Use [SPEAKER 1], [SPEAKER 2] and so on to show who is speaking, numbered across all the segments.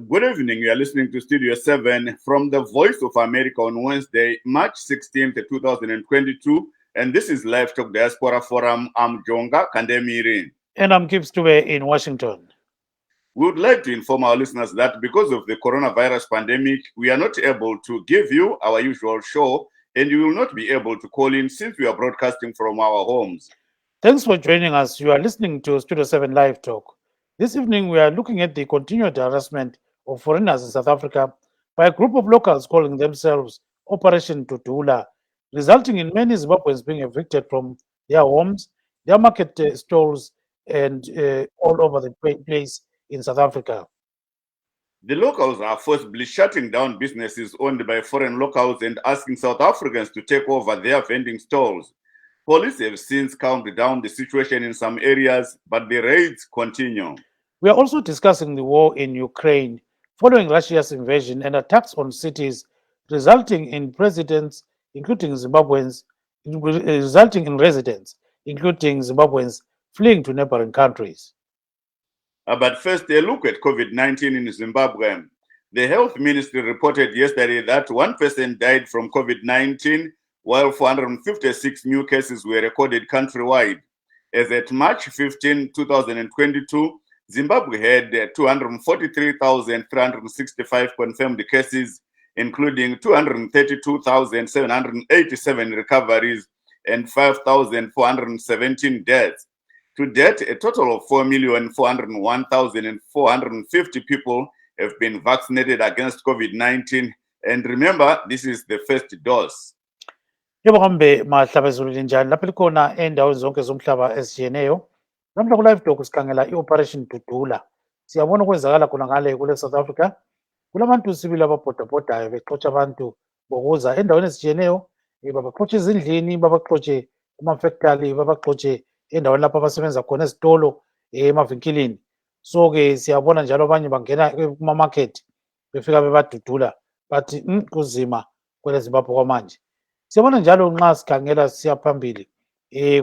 [SPEAKER 1] Good evening. You are listening to Studio 7 from the Voice of America on Wednesday, March 16th, 2022. And this is Livetalk Diaspora Forum. I'm Jonga, Kandemiiri.
[SPEAKER 2] And I'm Gibbs Dube in Washington.
[SPEAKER 1] We would like to inform our listeners that because of the coronavirus pandemic, we are not able to give you our usual show, and you will not be able to call in since we are broadcasting from our homes.
[SPEAKER 2] Thanks for joining us. You are listening to Studio 7 Live Talk. This evening, we are looking at the continued harassment of foreigners in South Africa by a group of locals calling themselves Operation Dudula, resulting in many Zimbabweans being evicted from their homes, their market stalls, and all over the place in South Africa.
[SPEAKER 1] The locals are forcibly shutting down businesses owned by foreign locals and asking South Africans to take over their vending stalls. Police have since calmed down the situation in some areas, but the raids continue.
[SPEAKER 2] We are also discussing the war in Ukraine following Russia's invasion and attacks on cities, resulting in residents, including Zimbabweans, fleeing to neighboring countries.
[SPEAKER 1] But first, a look at COVID-19 in Zimbabwe. The health ministry reported yesterday that one person died from COVID-19, while 456 new cases were recorded countrywide. As at March 15, 2022, Zimbabwe had 243,365 confirmed cases, including 232,787 recoveries and 5,417 deaths. To date, a total of 4,401,450 people have been vaccinated against COVID-19. And remember, this is the first dose.
[SPEAKER 2] Yebo hambe mahlaba ezulwini njani lapha likhona endaweni zonke zomhlaba ezijiyeneyo. Namhla ku-Live Talk sikhangela i-Operation Dudula. Siyabona ukwenzakala khona ngale kule South Africa. Kulabantu sibili ababhodabhodayo bexotsha abantu bokuza endaweni ezijiyeneyo, babaxotshe ezindlini, babaxotshe kuma-factory, babaxotshe endaweni lapho abasebenza khona ezitolo, emavinkilini. So-ke siyabona njalo abanye bangena kuma-market befika bebadudula bathi kuzima kwele Zimbabwe kwamanje. Siyabona njalo nxa sikhangela siya phambili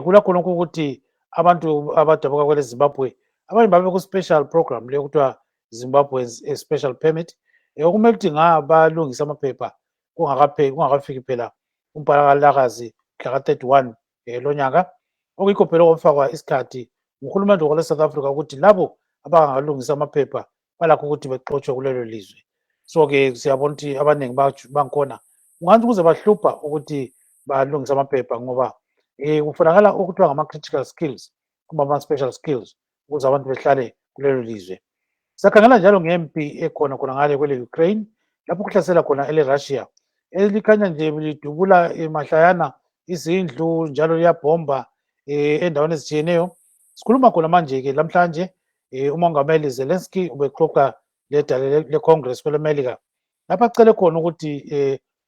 [SPEAKER 2] kulakhona ukuthi abantu abadabuka kwele Zimbabwe abanye babe ku-special program le kuthiwa Zimbabwe's a special permit okumele ukuthi balungisa amaphepha kungakafiki phela umpalakazi mhla ka-31 lonyaka. Okuyikho phela okufakwa isikhathi nguhulumende wale South Africa ukuthi labo abangalungisa amaphepha balakho ukuthi bexotshwe kulelo lizwe. So-ke siyabona ukuthi abaningi bangikhona ungathi ukuze bahlupha ukuthi balungisa amaphepha ngoba kufunakala ukuthiwa ngama-critical skills kumbe ama-special skills ukuze abantu behlale kulelo lizwe. Sakhangela njalo ngempi ekhona khona ngale kwele Ukraine lapho kuhlasela khona ele Russia elikhanya nje lidubula mahlayana izindlu njalo liyabhomba endaweni ezijiyeneyo. Sikhuluma khona manje-ke lamhlanje umongameli Zelensky ubexoxa ledale le-Congress kwele-America lapho acele khona ukuthi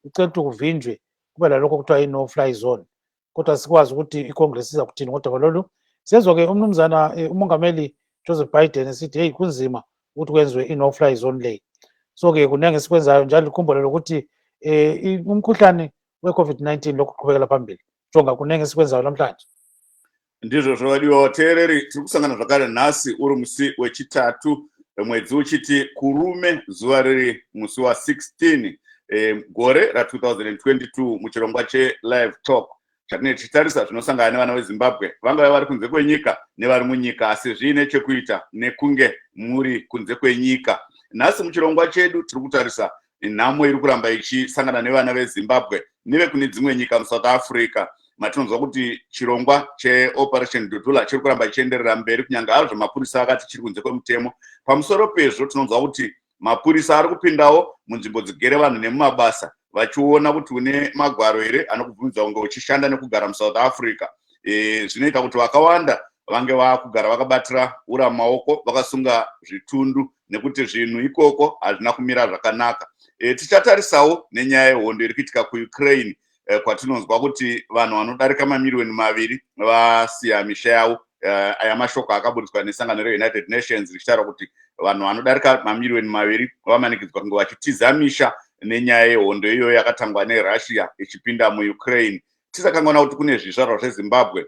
[SPEAKER 2] ucela ukuthi kuvinjwe kube lalokho kuthiwa i-no-fly zone, kodwa sikwazi ukuthi i-Congress iza kuthini kodwa lolu. Siyezwa-ke umnumzana umongameli Joseph Biden esithi hey kunzima ukuthi kwenziwe i-no-fly zone le. So-ke kunenge esikwenzayo njalo likhumbule lokuthi umkhuhlane we-COVID-19 lokhu qhubekela phambili. Jonga kunenge esikwenzayo namhlanje.
[SPEAKER 1] Ndizvo zvavadiwa vateereri, tiri kusangana zvakare nhasi uri musi wechitatu mwedzi uchiti kurume zuva riri musi wa16 gore ra2022 muchirongwa che-Live Talk chatinenge tichitarisa zvinosangana nevana veZimbabwe vangava vari kunze kwenyika nevari munyika asi zviine chekuita nekunge muri kunze kwenyika. Nhasi muchirongwa chedu tiri kutarisa nhamo iri kuramba ichisangana nevana veZimbabwe nevekune dzimwe nyika muSouth Africa. Matinonzwa kuti chirongwa cheOperation Dudula chiri kuramba chienderera mberi kunyange hazvo mapurisa akati chiri kunze kwemutemo. Pamusoro pezvo tinonzwa kuti mapurisa ari kupindawo munzvimbo dzigere vanhu nemumabasa vachiona kuti une magwaro here anokubvunza kunge uchishanda nekugara muSouth Africa. Zvinoita kuti vakawanda vange vakugara vakabatira ura maoko vakasunga zvitundu nekuti zvinhu ikoko hazvina kumira zvakanaka. Tichatarisawo nenyaya yehondo iri kuitika kuUkraine kwatinonzwa kuti vanhu vanodarika mamiliyoni 2 vasiya misha yavo. Aya mashoko akaburiswa nesangano reUnited Nations richitaura kuti vanhu vanodarika mamiliyoni 2 vamanikidzwa kunge vachitiza misha nenyaya yehondo iyoyo yakatangwa neRussia ichipinda muUkraine. Tisakangwana kuti kune zvizvarwa zveZimbabwe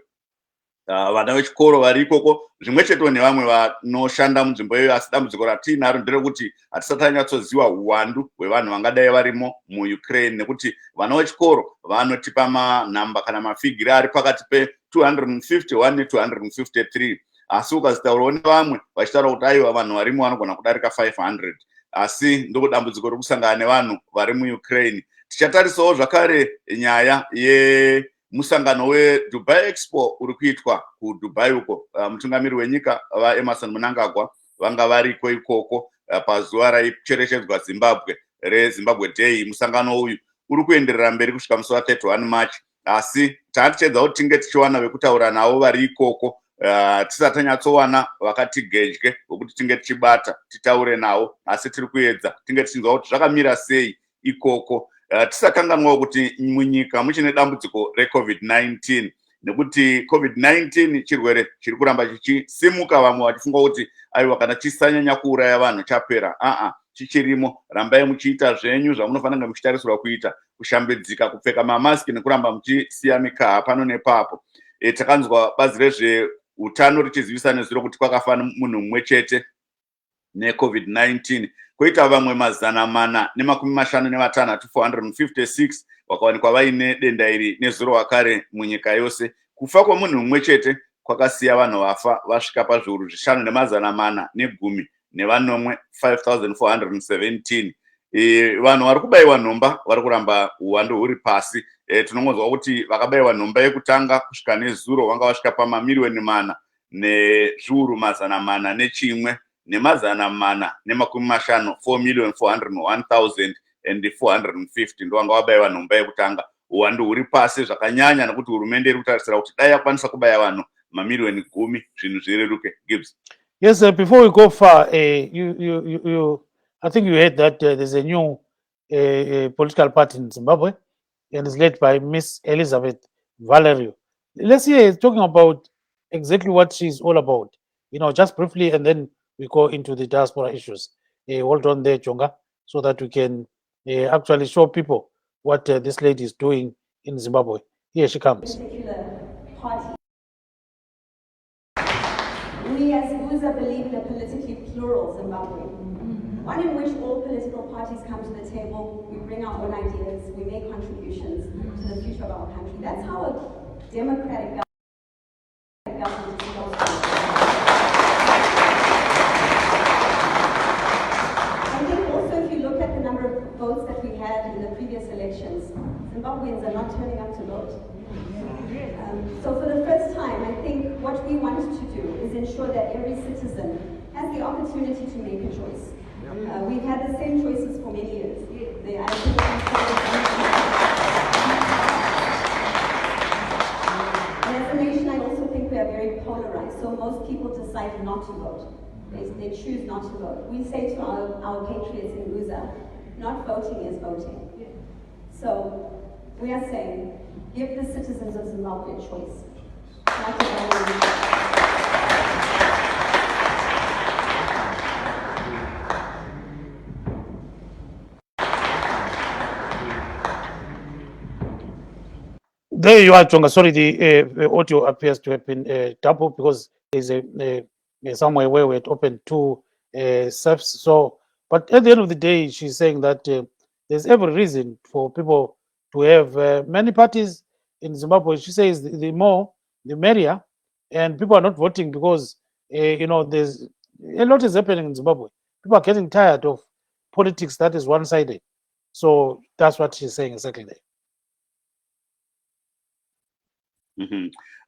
[SPEAKER 1] vana vechikoro vari ikoko zvimwe chetewo nevamwe vanoshanda munzvimbo iyoyo. Asi dambudziko ratinaro nderekuti hatisati tanyatsoziva uwandu hwevanhu vangadai varimo muUkraine, nekuti vana vechikoro vanotipa manhamba kana mafigiri ari pakati pe251 ne253, asi ukazitaurawo nevamwe vachitaura kuti aiwa vanhu varimo vanogona kudarika 500. Asi ndiko dambudziko rokusangana nevanhu vari muUkraine. Tichatarisawo zvakare nyaya yemusangano weDubai Expo uri kuitwa kuDubai uko. Mutungamiri wenyika vaEmerson Mnangagwa vanga variko ikoko pazuva raicherechedzwa reZimbabwe Day. Musangano uyu uri kuenderera mberi kusvika musi wa31 March, asi taatichedza kuti tinge tichiwana vekutaura navo vari ikoko tisati tanyatsowana vakatigedye vokuti tinge tichibata titaure navo, asi tiri kuedza tinge tichinzwa kuti zvakamira sei ikoko. Tisakanganwawo kuti munyika muchine dambudziko reCovid-19, nekuti COVID-19 chirwere chiri kuramba chichisimuka, vamwe vachifunga kuti aiwa kana chisanyanya kuuraya vanhu chapera. Chichirimo. Rambai muchiita zvenyu zvamunofanira muchitarisirwa kuita, kushambidzika, kupfeka mamaski nekuramba muchisiya mikaha pano nepapo. Takanzwa bazi rezveutano richizivisa nezuro kuti kwakafa munhu mumwe chete neCovid-19, koita vamwe 456 vakawanikwa vaine denda iri nezuro wakare munyika yose. Kufa kwemunhu mumwe chete kwakasiya vanhu vafa vasvika pazviuru 5,410 nevanomwe 5,417. Vanhu vari kubayiwa nhomba vari kuramba uwandu huri pasi. Tinongonzwa kuti vakabayiwa nhomba yekutanga kusvika nezuro vanga vasvika pamamiliyoni 4 nezviuru 400 ne1,450 4,401,450 ndo vanga vabayiwa nhomba yekutanga. Uwandu huri pasi zvakanyanya, nekuti hurumende iri kutarisira kuti dai yakwanisa kubaya vanhu mamiliyoni 10 zvinhu zvireruke. Gibbs.
[SPEAKER 2] Yes, before we go far, I think you heard that there's a new political party in Zimbabwe, and it's led by Miss Elizabeth Valerio. Let's hear talking about exactly what she's all about, just briefly, and then we go into the diaspora issues. Hold on there, Jonga, so that we can actually show people what this lady is doing in Zimbabwe. Here she comes.
[SPEAKER 3] Party. We as Mbuso believe in a politically plural Zimbabwe, one in which all political parties come to the table, we bring our own ideas, we make contributions to the future of our country. That's how a democratic government is supposed to be. I think also if you look at the number of votes that we had in the previous elections, Zimbabweans are not turning up to vote. So for the first time, I think what we want to do is ensure that every citizen has the opportunity to make a choice. We've had the same choices for many years. And as a nation, I also think we are very polarized. So most people decide not to vote. They choose not to vote. We say to our patriots in Mbuso, not voting is voting. So we are saying, give the citizens of Zimbabwe a choice.
[SPEAKER 2] There you are, Jonga. Sorry, the audio appears to have been double because there's somewhere where we had opened two subs. So, but at the end of the day, she's saying that there's every reason for people to have many parties in Zimbabwe. She says the more, the merrier, and people are not voting because there's a lot is happening in Zimbabwe. People are getting tired of politics that is one-sided. So that's what she's saying exactly there.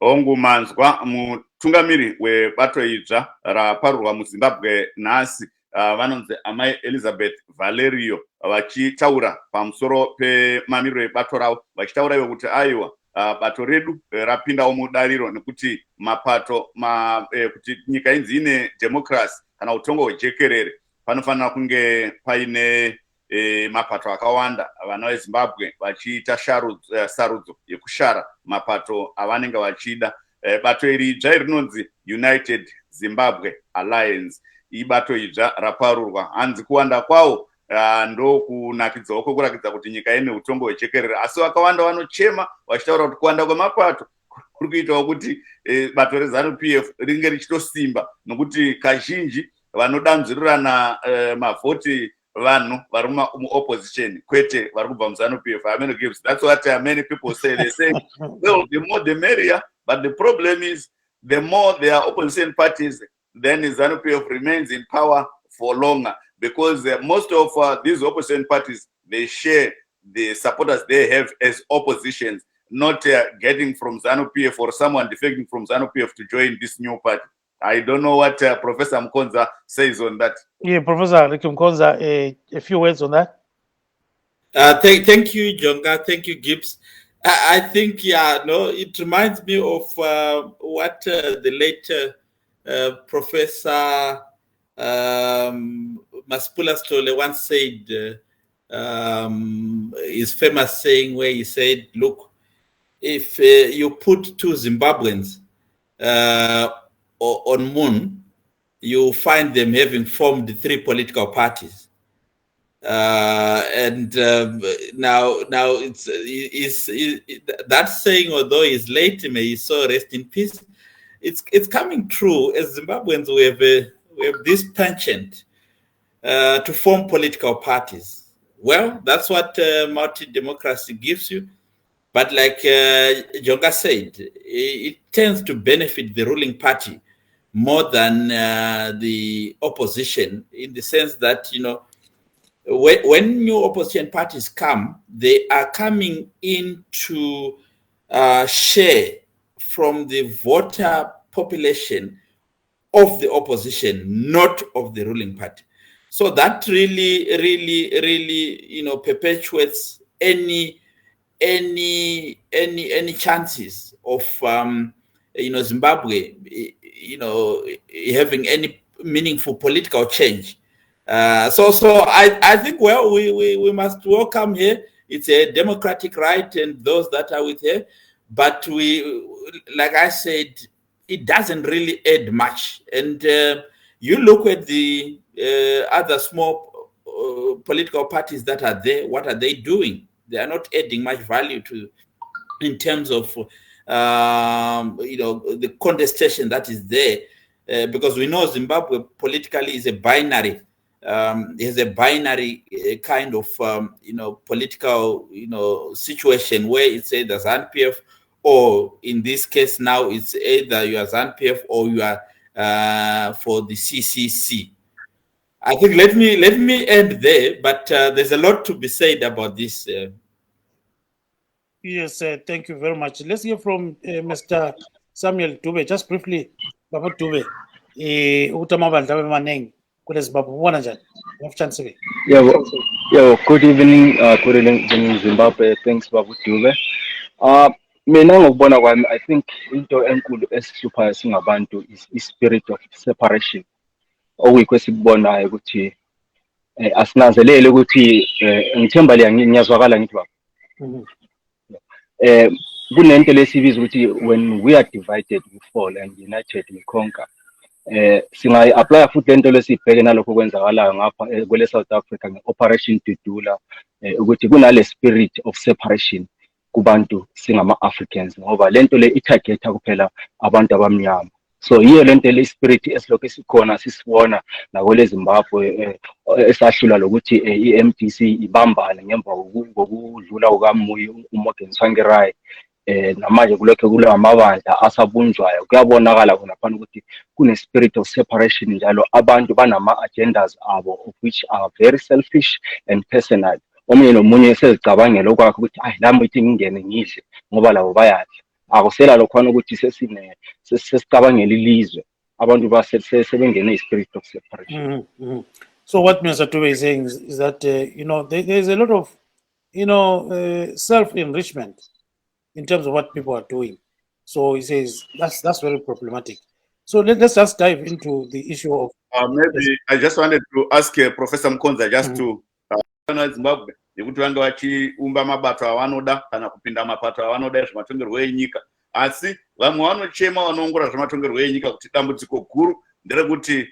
[SPEAKER 1] Ongumanzwa mutungamiri webato idzva raparurwa muZimbabwe nhasi vanonzi amai Elizabeth Valerio vachitaura pamusoro pemamiriro ebato ravo, vachitaura ivo kuti aiwa bato redu rapindawo mudariro nekuti mapato kuti nyika inzi ine democracy kana utongo hwejekerere panofanira kunge paine mapato akawanda. Vana veZimbabwe vachiita sarudzo yekushara mapato avanenge vachida. Bato iri idzva rinonzi United Zimbabwe Alliance. Ibato idzva raparurwa, hanzi kuwanda kwawo ndo kunakidzawo kurakidza kuti nyika ine utongo hwejekerere, asi vakawanda vanochema vachitaura kuti kuwanda kwemapato kurikuitawo kuti bato reZanu-PF ringe richitosimba nokuti kazhinji vanodanzvirirana mavhoti vanhu vari muopposition kwete vari kubva muZanu-PF. I mean, Gibbs, that's what many people say. They say, well, the more the merrier, but the problem is the more there are opposition parties, then ZANU-PF remains in power for longer, because most of these opposition parties, they share the supporters they have as oppositions, not getting from ZANU-PF or someone defecting from ZANU-PF to join this new party. I don't know what Professor Mukonza says on that.
[SPEAKER 2] Yeah, Professor Mukonza, a few words on that.
[SPEAKER 4] Thank you, Jonga. Thank you, Gibbs. I think, it reminds me of what the late Professor Maspula Stole once said, his famous saying where he said, look, if you put two Zimbabweans on moon, you find them having formed 3 political parties. Now it's that saying, although it's late, may his soul rest in peace, it's coming true. As Zimbabweans, we have this penchant to form political parties. Well, that's what multi-democracy gives you. But like Jonga said, it tends to benefit the ruling party more than the opposition, in the sense that, when new opposition parties come, they are coming in to share from the voter population of the opposition, not of the ruling party. So that really, perpetuates any chances of Zimbabwe, having any meaningful political change. So I think, well, we must welcome here. It's a democratic right, and those that are with her. But like I said, it doesn't really add much. And you look at the other small political parties that are there. What are they doing? They are not adding much value in terms of the contestation that is there, because we know Zimbabwe politically is a binary. There's a binary kind of political situation where it's either ZANU-PF, or in this case now it's either you are ZANU-PF or you are for the CCC. I think let me end there, but there's a lot to be said about this.
[SPEAKER 2] Yes, thank you very much. Let's hear from Mr. Samuel Dube, just briefly. Baba Dube,
[SPEAKER 5] good evening, Zimbabwe. Thanks, Baba Dube. Mina ngokubona kwami, I think into enkulu esihluphayo singabantu is spirit of separation. Okuyikho esikubonayo ukuthi asinanzelele ukuthi ngithemba ngiyazwakala ngithi baba. Kunento lesibiza ukuthi when we are divided we fall and united we conquer. Singayi apply futhi lento lesibheke nalokho kwenzakalayo ngapha kwele South Africa ngeoperation Dudula, ukuthi kunale spirit of separation kubantu singama Africans, ngoba lento le itargeta kuphela abantu abamnyama. So yiyo lento le spirit esilokho sikhona sisibona nakwele Zimbabwe esahlula lokuthi iMDC ibambane ngemva kokudlula kukaMuyi uMorgan namanje kulokho kula amabandla asabunjwayo. Kuyabonakala khona phana ukuthi kune spirit of separation, njalo abantu banama agendas abo of which are very selfish and personal. Omunye nomunye sezicabangela okwakhe ukuthi lami ithi ngingene ngidle ngoba labo bayadla. Akusela lokhona ukuthi sesicabangela ilizwe, abantu basebengene spirit of separation.
[SPEAKER 2] So what Mr. Dube is saying is that there's a lot of self-enrichment in terms of what people are doing. So he says that's very problematic. So let's just dive into the issue of
[SPEAKER 1] maybe I just wanted to ask Professor Mukonza just to Zimbabwe yekuti vange vachiumba mabato avanoda kana kupinda mapato avanoda zvematongerwo enyika, asi vamwe vanochema vanoongora zvematongerwo enyika kuti dambudziko guru nderekuti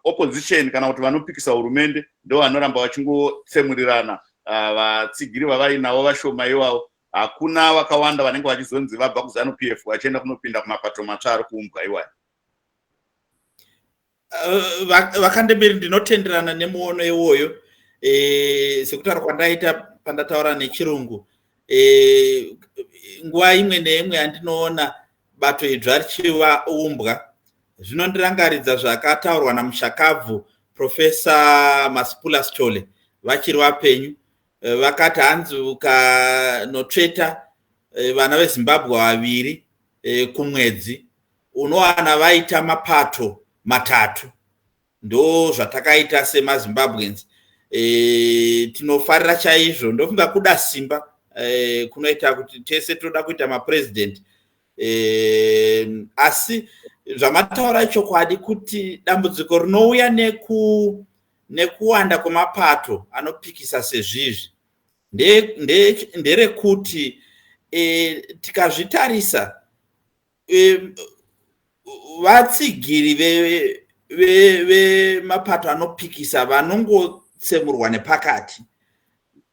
[SPEAKER 1] opposition kana kuti vanopikisa hurumende ndo vanoramba vachingotsemurirana vatsigiri vavainavo vashoma ivavo hakuna vakawanda vanenge vachizonzi vabva kuZanu PF vachienda kunopinda kumapato matsva ari kuumbwa iwayo.
[SPEAKER 4] Vakandemiiri ndinotenderana nemuono iwoyo, sekutaura kwandaita pandataura nechirungu. Nguva imwe neimwe yandinoona bato idzva richivaumbwa zvinondirangaridza zvakataurwa namushakabvu Profesa Masipula Stole vachiri vapenyu. Vakati hanzi ukanotsveta vana veZimbabwe vaviri kumwedzi unowana vaita mapato matatu. Ndo zvatakaita semaZimbabweans. Tinofarira chaizvo, ndofunga kuda simba kunoita kuti tese toda kuita mapresident. Asi zvamataura chokwadi kuti dambudziko rinouya nekuwanda kwemapato anopikisa sezvizvi nderekuti tikazvitarisa vatsigiri vemapato anopikisa vanongotsemurwa nepakati.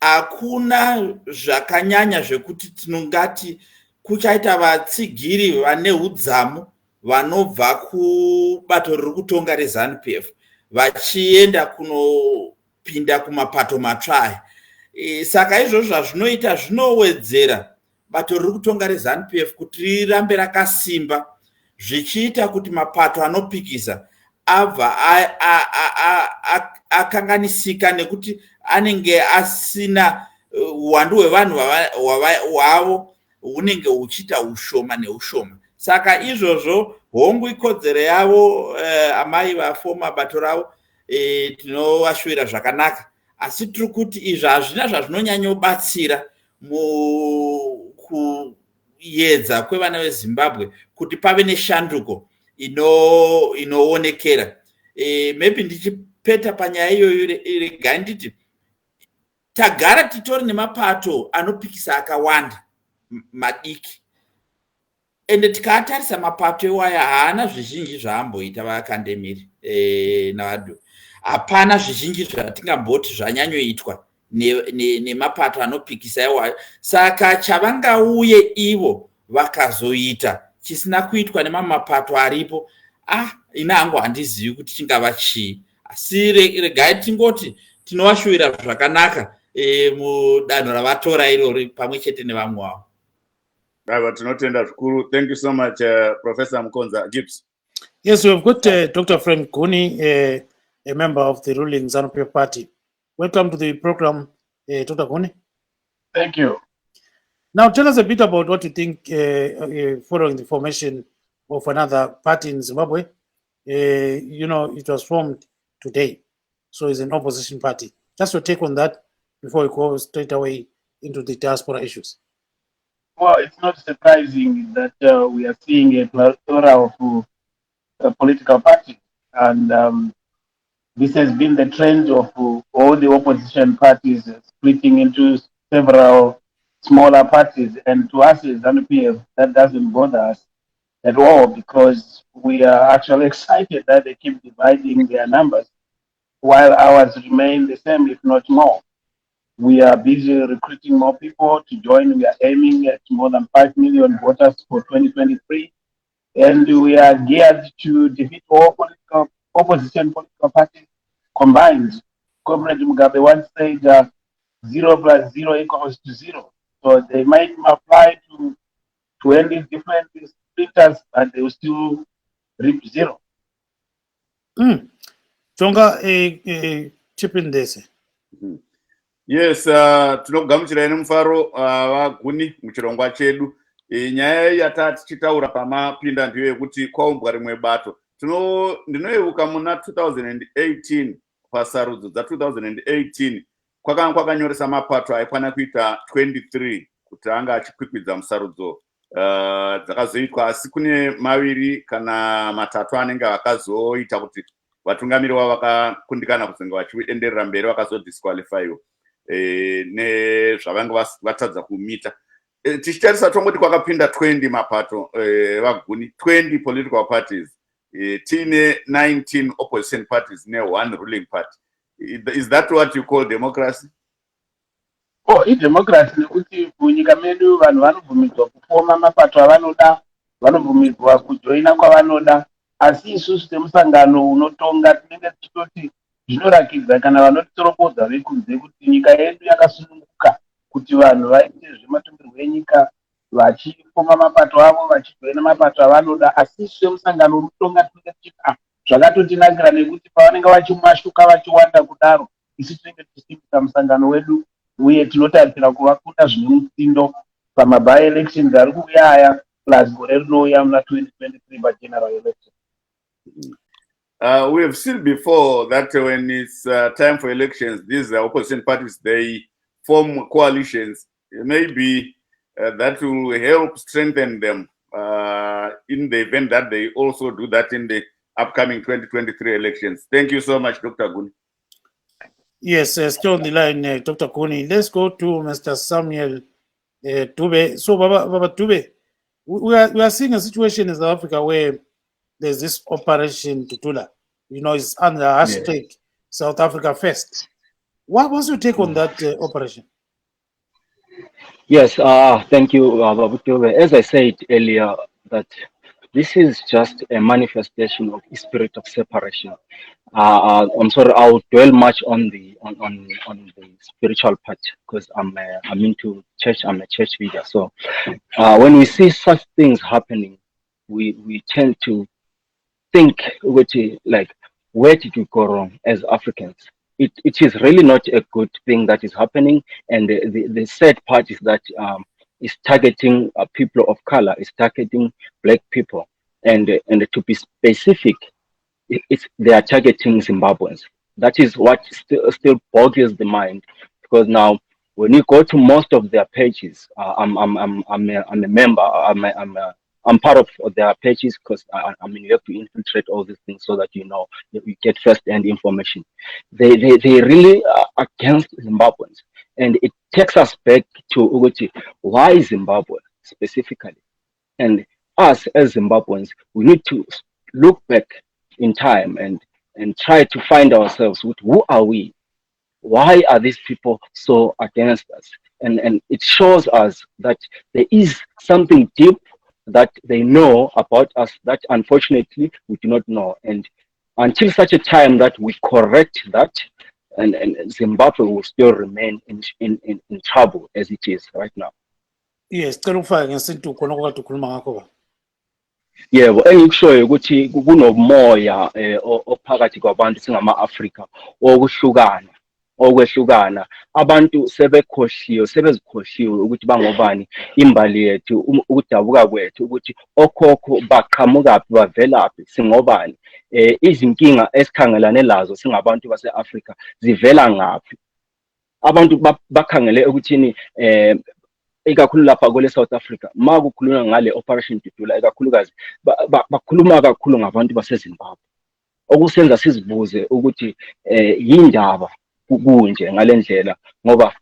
[SPEAKER 4] Hakuna zvakanyanya zvekuti tinongati kuchaita vatsigiri vane udzamu vanobva kubato riri kutonga reZanu PF vachienda kunopinda kumapato matsva. Saka izvozvo zvazvinoita zvinowedzera bato riri kutonga reZanu PF kuti rirambe rakasimba, zvichiita kuti mapato anopikisa abva akanganisika nekuti anenge asina uwandu hwevanhu wavo hunenge huchiita ushoma neushoma. Saka izvozvo hongu ikodzero yavo amai vafoma bato ravo, tinovashuvira zvakanaka. Asi tiri kuti izvi hazvina zvazvinonyanyobatsira mukuedza kwevana veZimbabwe kuti pave neshanduko inoonekera. Maybe ndichipeta panyaya iyoyo regai nditi tagara titori nemapato anopikisa akawanda madiki. Ende tikatarisa mapato iwaya haana zvizhinji zvaamboita vaKandemiiri navadu. Hapana zvizhinji zvatingamboti zvanyanyoitwa nemapato anopikisa iwayo. Saka chavangauye ivo vakazoita chisina kuitwa nemamapato aripo, ina hangu handizivi kuti chingava chii. Asi regai tingoti tinovashuvira zvakanaka mudanho ravatora irori pamwe chete nevamwe wavo.
[SPEAKER 1] Tinotenda zvikuru. Thank you so much, Professor Mukonza. Gibbs.
[SPEAKER 2] Yes, we've got Dr. Frenk Guni, a member of the ruling Zanu PF party. Welcome to the program, Dr. Guni.
[SPEAKER 6] Thank you.
[SPEAKER 2] Now, tell us a bit about what you think following the formation of another party in Zimbabwe. It was formed today, so it's an opposition party. Just your take on that before we go straight away into the diaspora issues.
[SPEAKER 6] Well, it's not surprising that we are seeing a plethora of political parties, and this has been the trend of all the opposition parties splitting into several smaller parties. And to us as Zanu PF, that doesn't bother us at all, because we are actually excited that they keep dividing their numbers while ours remain the same, if not more. We are busy recruiting more people to join. We are aiming at more than 5 million voters for 2023. And we are geared to defeat all opposition political parties combined. Comrade Mugabe once said 0 + 0 = 0. So they might apply to any different splitters, and they will still reap 0.
[SPEAKER 2] Jonga, chip in this.
[SPEAKER 1] Yes, tinogamuchira ine mufaro vaGuni muchirongwa chedu. Nyaya yatati tichitaura pamapinda ndiyo yekuti kwaumbwa rimwe bato. Ndinoyevuka muna 2018 pasarudzo dza2018 kwakanga kwakanyoresa mapato aikwana kuita 23 kuti anga achikwikwidza musarudzo dzakazoitwa, asi kune maviri kana matatu anenge akazoita kuti vatungamiri vavo vakakundikana kuzenge vachienderera mberi vakazodisqualifyiwa nezvavanga vatadza kumita. Tichitarisa tongoti kwakapinda 20 mapato vaGuni, 20 political parties, tiine 19 opposition parties ne 1 ruling party. Is that what you call democracy?
[SPEAKER 6] idemocracy nekuti munyika medu vanhu vanobvumidzwa kufoma mapato avanoda, vanobvumidzwa kujoina kwavanoda, asi isusu semusangano unotonga tinenge tichitoti zvinorakidza kana vanotitorokodza vekunze kuti nyika yedu yakasununguka kuti vanhu vaite zvematongerwo enyika vachifoma mapato avo vachijoina mapato avanoda, asi isu semusangano unotonga tinenge tichiti zvakatotinakira nekuti pavanenge vachimashuka vachiwanda kudaro isu tinenge tichisimbisa musangano wedu uye tinotarisira kuvakunda zvine mutsindo pamaby elections ari kuuya aya plus gore rinouya muna 2023 pageneral election.
[SPEAKER 1] We have seen before that when it's time for elections, these opposition parties, they form coalitions. Maybe that will help strengthen them in the event that they also do that in the upcoming 2023 elections. Thank you so much, Dr. Guni.
[SPEAKER 2] Yes, still on the line, Dr. Guni. Let's go to Mr. Samuel Dube. So, Baba Dube, we are seeing a situation in South Africa where there's this Operation Dudula. It's under hashtag South Africa First. What was your take on that operation?
[SPEAKER 5] Yes, thank you, Baba Dube. As I said earlier, that this is just a manifestation of the spirit of separation. I'm sorry, I'll dwell much on the spiritual part because I'm into church. I'm a church leader. So when we see such things happening, we tend to think, like, where did we go wrong as Africans? It is really not a good thing that is happening, and the sad part is that it's targeting people of color, it's targeting black people, and to be specific, they are targeting Zimbabweans. That is what still boggles the mind, because now when you go to most of their pages, I'm a member. I'm part of their pages because you have to infiltrate all these things so that you get first-hand information. They really are against Zimbabweans, and it takes us back to why Zimbabwe specifically, and us as Zimbabweans, we need to look back in time and try to find ourselves with who are we, why are these people so against us, and it shows us that there is something deep that they know about us that unfortunately we do not know, and until such a time that we correct that, and Zimbabwe will still remain in trouble as it is right now.
[SPEAKER 2] Yes,
[SPEAKER 5] yebo, engikushoyo ukuthi kunomoya ophakathi kwabantu singama-Afrika okwehlukana. Abantu sebezikhohliwe ukuthi bangobani, imbali yethu, ukudabuka kwethu, ukuthi okhokho baqhamukaphi, bavelaphi, singobani, izinkinga esikhangelane lazo singabantu base-Afrika zivela ngaphi. Abantu bakhangele ukuthini ikakhulu lapha kwele South Africa, ma kukhulunywa ngale Operation Dudula, ikakhulukazi bakhuluma kakhulu ngabantu baseZimbabwe, okusenza sizibuze ukuthi yindaba kunje ngale ndlela, ngoba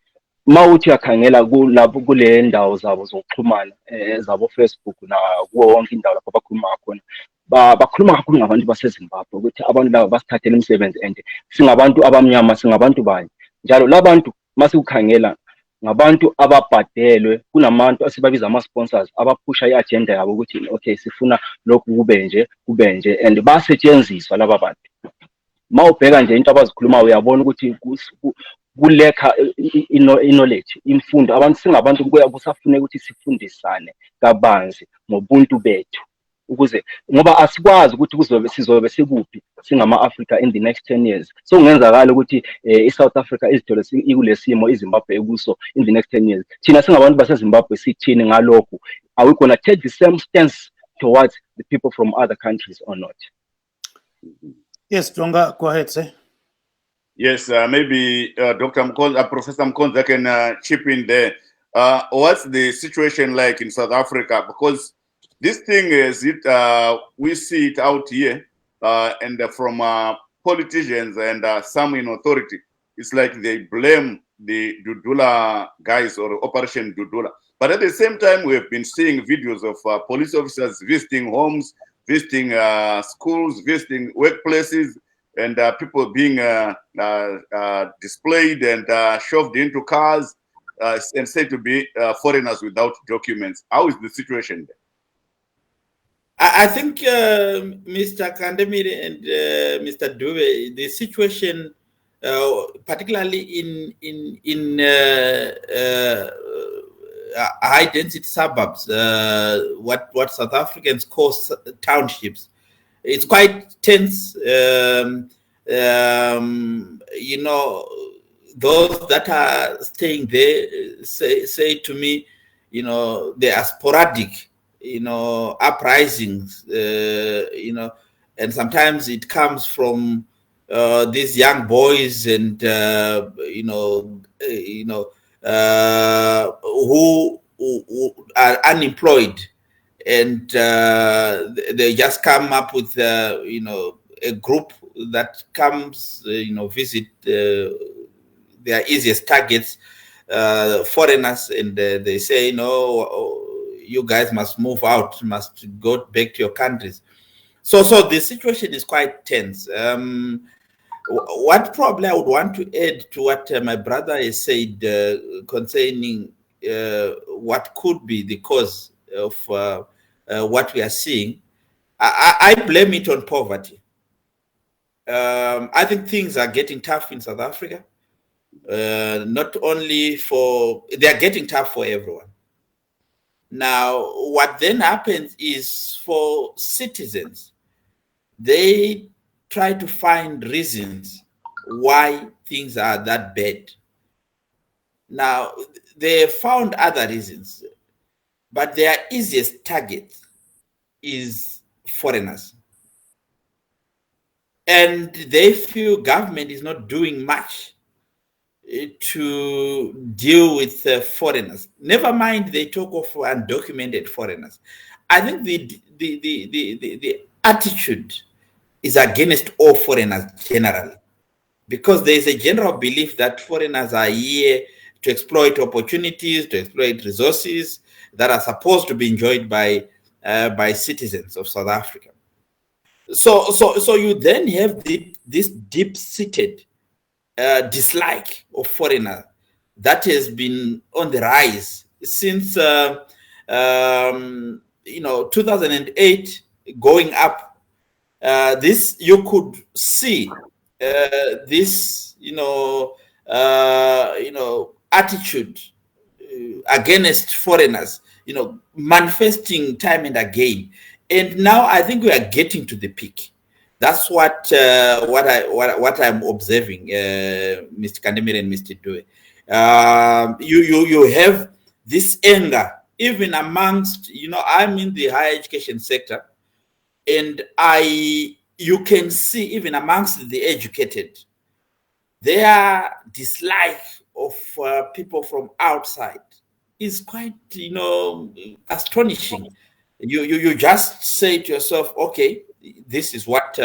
[SPEAKER 5] ma uthi yakhangela kulapho kule ndawo zabo zokuxhumana zabo Facebook na kuwo wonke indawo lapho bakhuluma khona, bakhuluma kakhulu ngabantu baseZimbabwe ukuthi abantu laba basithathele imisebenzi, and singabantu abamnyama, singabantu bani njalo. Labantu masikukhangela ngabantu ababhadelwe, kunabantu asibabiza ama-sponsors abaphusha i-agenda yabo ukuthi okay, sifuna lokhu kube nje, and basetshenziswa laba bantu. Ma ubheka nje into abazikhuluma uyabona ukuthi kulekha knowledge, imfundo. Abantu singabantu kusafuneka ukuthi sifundisane kabanzi ngobuntu bethu, ukuze ngoba asikwazi ukuthi sizobe sikuphi singama-Africa in the next 10 years. So kungenzakala ukuthi i-South Africa izithole ikulesimo iZimbabwe ekuso in the next 10 years. Thina singabantu baseZimbabwe sithini ngalokhu? Are we going to take the same stance towards the people from other countries or not?
[SPEAKER 2] Yes, Jonga, go ahead, sir.
[SPEAKER 1] Yes, maybe Dr. Mukonza, Professor Mukonza can chip in there. What's the situation like in South Africa? Because this thing is we see it out here, and from politicians and some in authority, it's like they blame the Dudula guys or Operation Dudula. But at the same time, we have been seeing videos of police officers visiting homes, visiting schools, visiting workplaces, and people being displayed and shoved into cars. and said to be foreigners without documents. How is the situation there?
[SPEAKER 4] I think Mr. Kandemiiri and Mr. Dube, the situation, particularly in high-density suburbs, what South Africans call townships, it's quite tense. Those that are staying there say to me, they are sporadic. Uprisings, and sometimes it comes from these young boys and who are unemployed, and they just come up with a group that comes visit their easiest targets, foreigners, and they say, no, you guys must move out, must go back to your countries. So the situation is quite tense. What probably I would want to add to what my brother has said concerning what could be the cause of what we are seeing, I blame it on poverty. I think things are getting tough in South Africa. Not only they are getting tough for everyone. Now, what then happens is for citizens, they try to find reasons why things are that bad. Now, they found other reasons, but their easiest target is foreigners. And they feel government is not doing much to deal with foreigners. Never mind, they talk of undocumented foreigners. I think the attitude is against all foreigners generally, because there is a general belief that foreigners are here to exploit opportunities, to exploit resources that are supposed to be enjoyed by citizens of South Africa. So you then have this deep-seated dislike of foreigners that has been on the rise since 2008, going up. This you could see this attitude against foreigners manifesting time and again, and now I think we are getting to the peak. That's what I'm observing, Mr. Kandemiiri and Mr. Dube. You have this anger even amongst, I'm in the higher education sector, and you can see even amongst the educated, their dislike of people from outside is quite, astonishing. You just say to yourself, okay, this is what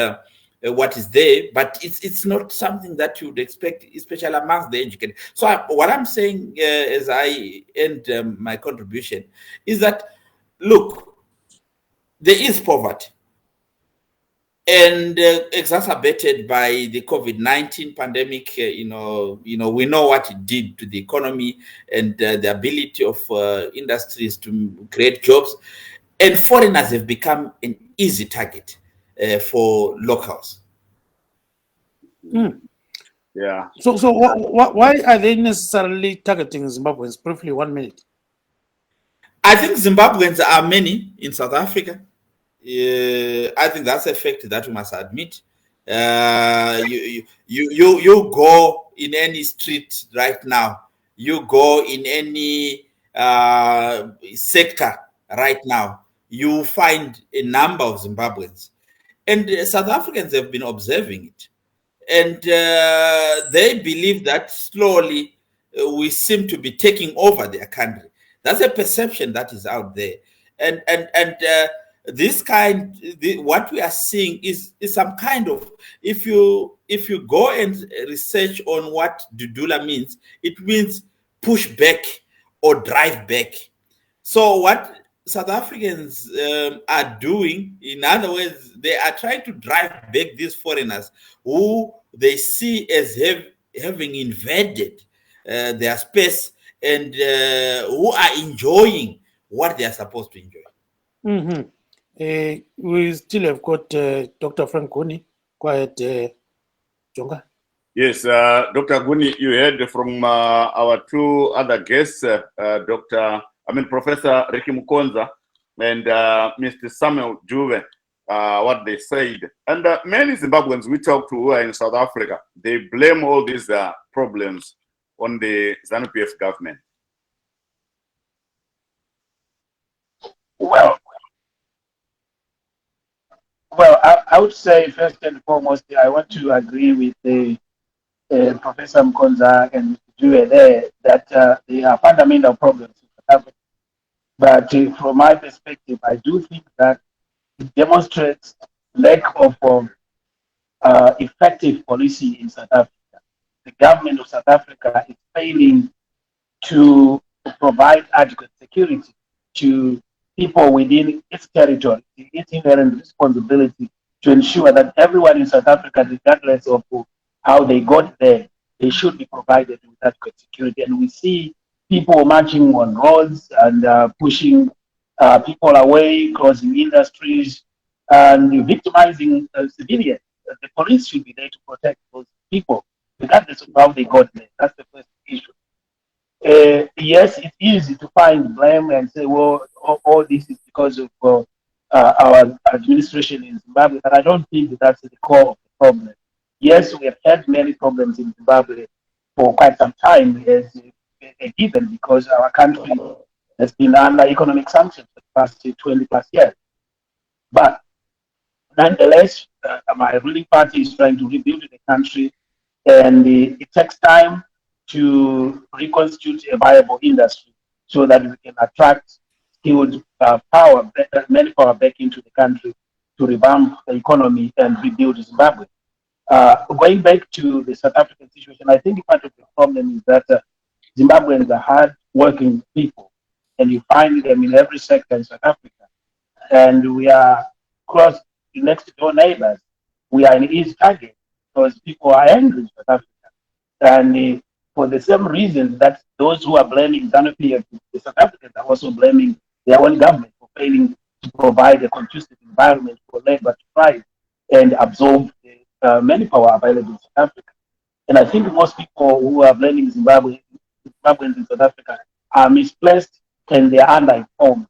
[SPEAKER 4] is there, but it's not something that you would expect, especially amongst the educated. So what I'm saying as I end my contribution is that, look, there is poverty, and exacerbated by the COVID-19 pandemic. We know what it did to the economy and the ability of industries to create jobs, and foreigners have become an easy target for locals.
[SPEAKER 1] Yeah.
[SPEAKER 2] So why are they necessarily targeting Zimbabweans? Briefly, 1 minute.
[SPEAKER 4] I think Zimbabweans are many in South Africa. I think that's a fact that we must admit. You go in any street right now, you go in any sector right now, you find a number of Zimbabweans. And South Africans have been observing it. And they believe that slowly we seem to be taking over their country. That's a perception that is out there. And this what we are seeing is some kind of, if you go and research on what Dudula means, it means push back or drive back. So what South Africans are doing, in other words, they are trying to drive back these foreigners who they see as having invaded their space and who are enjoying what they are supposed to enjoy.
[SPEAKER 2] We still have got Dr. Frenk Guni. Quiet, Jonga.
[SPEAKER 1] Yes, Dr. Guni, you heard from our two other guests, Professor Ricky Mukonza and Mr. Samuel Dube, what they said. And many Zimbabweans we talk to who are in South Africa, they blame all these problems on the ZANU-PF government.
[SPEAKER 6] Well, I would say first and foremost, I want to agree with the Professor Mukonza and Mr. Dube there that there are fundamental problems in South Africa. But from my perspective, I do think that it demonstrates lack of effective policy in South Africa. The government of South Africa is failing to provide adequate security to people within its territory. Its inherent responsibility to ensure that everyone in South Africa, regardless of how they got there, they should be provided with adequate security. And we see people marching on roads and pushing people away, closing industries, and victimizing civilians. The police should be there to protect those people, regardless of how they got there. That's the first issue. Yes, it's easy to find blame and say, well, all this is because of our administration in Zimbabwe, but I don't think that's the core of the problem. Yes, we have had many problems in Zimbabwe for quite some time, as a given, because our country has been under economic sanctions for the past 20 plus years. But nonetheless, my ruling party is trying to rebuild the country, and it takes time to reconstitute a viable industry so that we can attract skilled manpower back into the country to revamp the economy and rebuild Zimbabwe. Going back to the South African situation, I think part of the problem is that Zimbabweans are hard-working people, and you find them in every sector in South Africa. And we are close to next-door neighbors. We are an easy target because people are angry in South Africa. And for the same reason that those who are blaming ZANU-PF, the South Africans are also blaming their own government for failing to provide a conducive environment for labor to thrive and absorb the manpower available in South Africa. And I think most people who are blaming Zimbabweans in South Africa are misplaced and they are underinformed.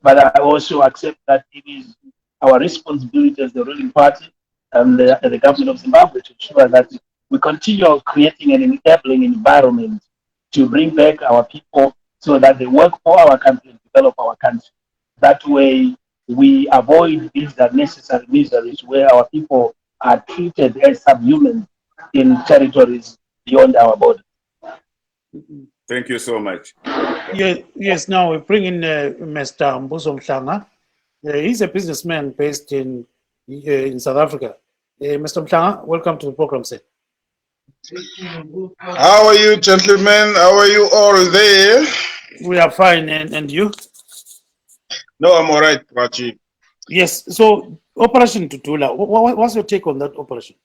[SPEAKER 6] But I also accept that it is our responsibility as the ruling party and the government of Zimbabwe to ensure that we continue creating an enabling environment to bring back our people so that they work for our country and develop our country. That way, we avoid these unnecessary miseries where our people are treated as subhumans in territories beyond our borders.
[SPEAKER 1] Thank you so much.
[SPEAKER 2] Yes, now we bring in Mr. Mbuso Mhlanga. He's a businessman based in South Africa. Mr. Mhlanga, welcome to the program, sir.
[SPEAKER 7] How are you, gentlemen? How are you all there?
[SPEAKER 2] We are fine, and you?
[SPEAKER 7] No, I'm all right, Pachi.
[SPEAKER 2] Yes, so Operation Dudula, what's your take on that operation?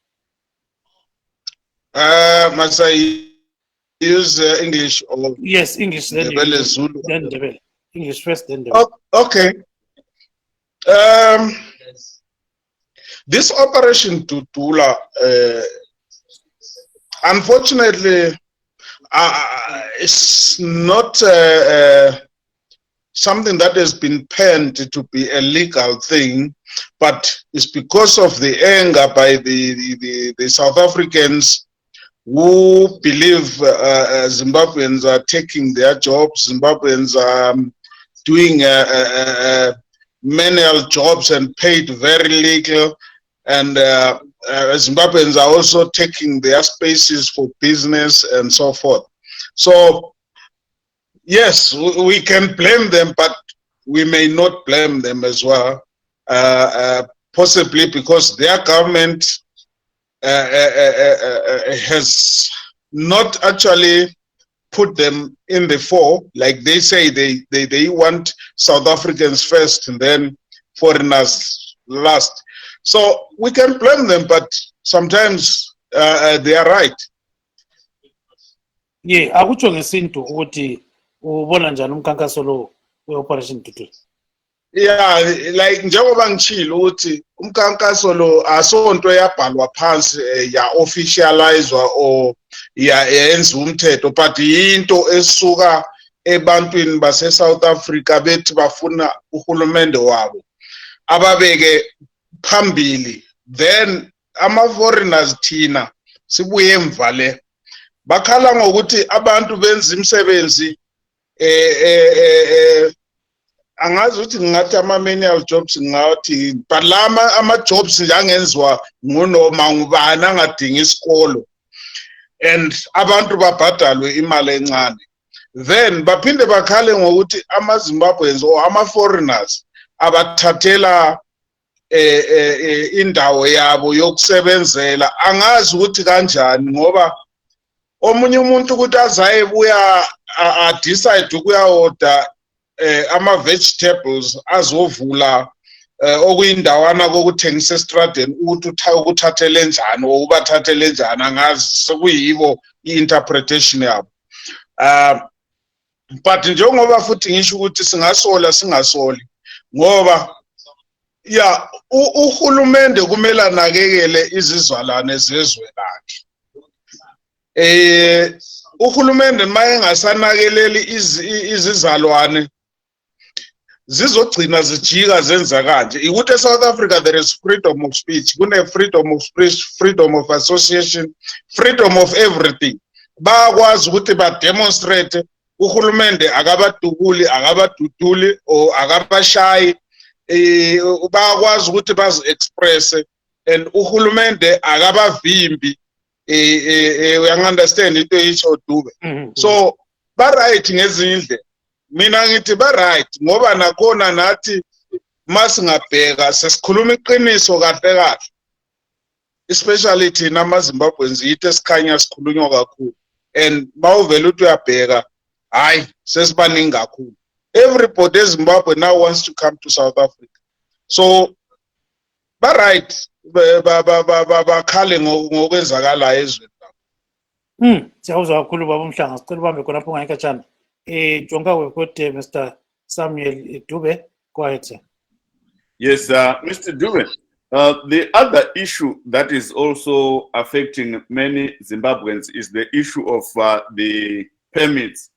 [SPEAKER 7] Must I use English? Or
[SPEAKER 2] yes, English, then
[SPEAKER 7] Zulu?
[SPEAKER 2] Then Dube. English first, then Dube.
[SPEAKER 7] Okay. This Operation Dudula, unfortunately, it's not something that has been penned to be a legal thing, but it's because of the anger by the South Africans who believe Zimbabweans are taking their jobs, Zimbabweans are doing manual jobs and paid very little, and Zimbabweans are also taking their spaces for business and so forth. So, yes, we can blame them, but we may not blame them as well, possibly because their government has not actually put them in the fore, like they say they want South Africans first and then foreigners last. So we can blame them, but sometimes they are right.
[SPEAKER 2] Yeah, akutsho ngesintu ukuthi ubona njani umkhankaso lo we-Operation Dudula.
[SPEAKER 7] Yeah, like njengoba ngitshilo ukuthi umkhankaso lo asonto yabhalwa phansi ya officializwa or yenza umthetho, but into esuka ebantwini base South Africa bethi bafuna uhulumende wabo ababeke phambili, then ama foreigners thina sibuye emva le bakhala ngokuthi abantu benza imisebenzi angazi ukuthi ngathi ama-manual jobs ngathi but lama ama-jobs njangenziwa ngunoma ngubani angadingi isikolo and abantu babhadalwe imali encane, then baphinde bakhale ngokuthi ama-Zimbabweans or ama-foreigners abathathela indawo yabo yokusebenzela. Angazi ukuthi kanjani ngoba omunye umuntu ukuthi azaye buya decide ukuya order ama-vegetables azovula okuyindawana kokuthengisa estradeni ukuthi ukuthathele njani or ubathathele njani, angazi sekuyibo i-interpretation yabo. But njengoba futhi ngisho ukuthi singasoli ngoba ya uhulumende kumele anakekele izizalwane zezwe lakhe. Uhulumende maye engasanakeleli izizalwane zizogcina zijika zenza kanje. Ukuthi eSouth Africa there is freedom of speech, kune freedom of speech, freedom of association, freedom of everything. Bakwazi ukuthi ba demonstrate, uhulumende akabadukuli akabaduduli or akabashayi, bakwazi ukuthi bazi express and uhulumende akabavimbi. Uyangunderstand into yisho Dube. So ba right ngezindle, mina ngithi ba right ngoba nakhona nathi masingabheka sesikhuluma iqiniso kahle kahle, especially thina ama-Zimbabweans yithi esikhanya sikhulunywa kakhulu, and bawuvela ukuthi uyabheka hayi sesibaningi kakhulu. Everybody eZimbabwe now wants to come to South Africa, so ba right bakhale ngokwenzakala ezweni lapho.
[SPEAKER 2] Siyawuzwa kakhulu baba Mhlanga, sicela ubambe khonapho ngayikhatshana. Jonga, we've got Mr. Samuel Dube. Go ahead, sir.
[SPEAKER 1] Yes, Mr. Dube. The other issue that is also affecting many Zimbabweans is the issue of the permits,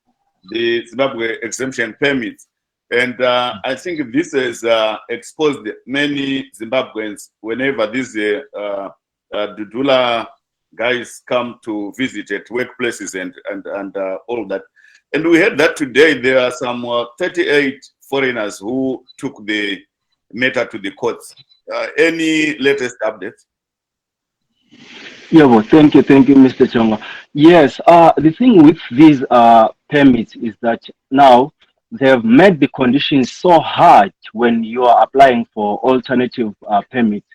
[SPEAKER 1] the Zimbabwe exemption permits. And I think this has exposed many Zimbabweans whenever these Dudula guys come to visit at workplaces and all that. And we heard that today there are some 38 foreigners who took the matter to the courts. Any latest updates?
[SPEAKER 5] Yeah, well, thank you, Mr. Jonga. Yes, the thing with these permits is that now they have made the conditions so hard when you are applying for alternative permits.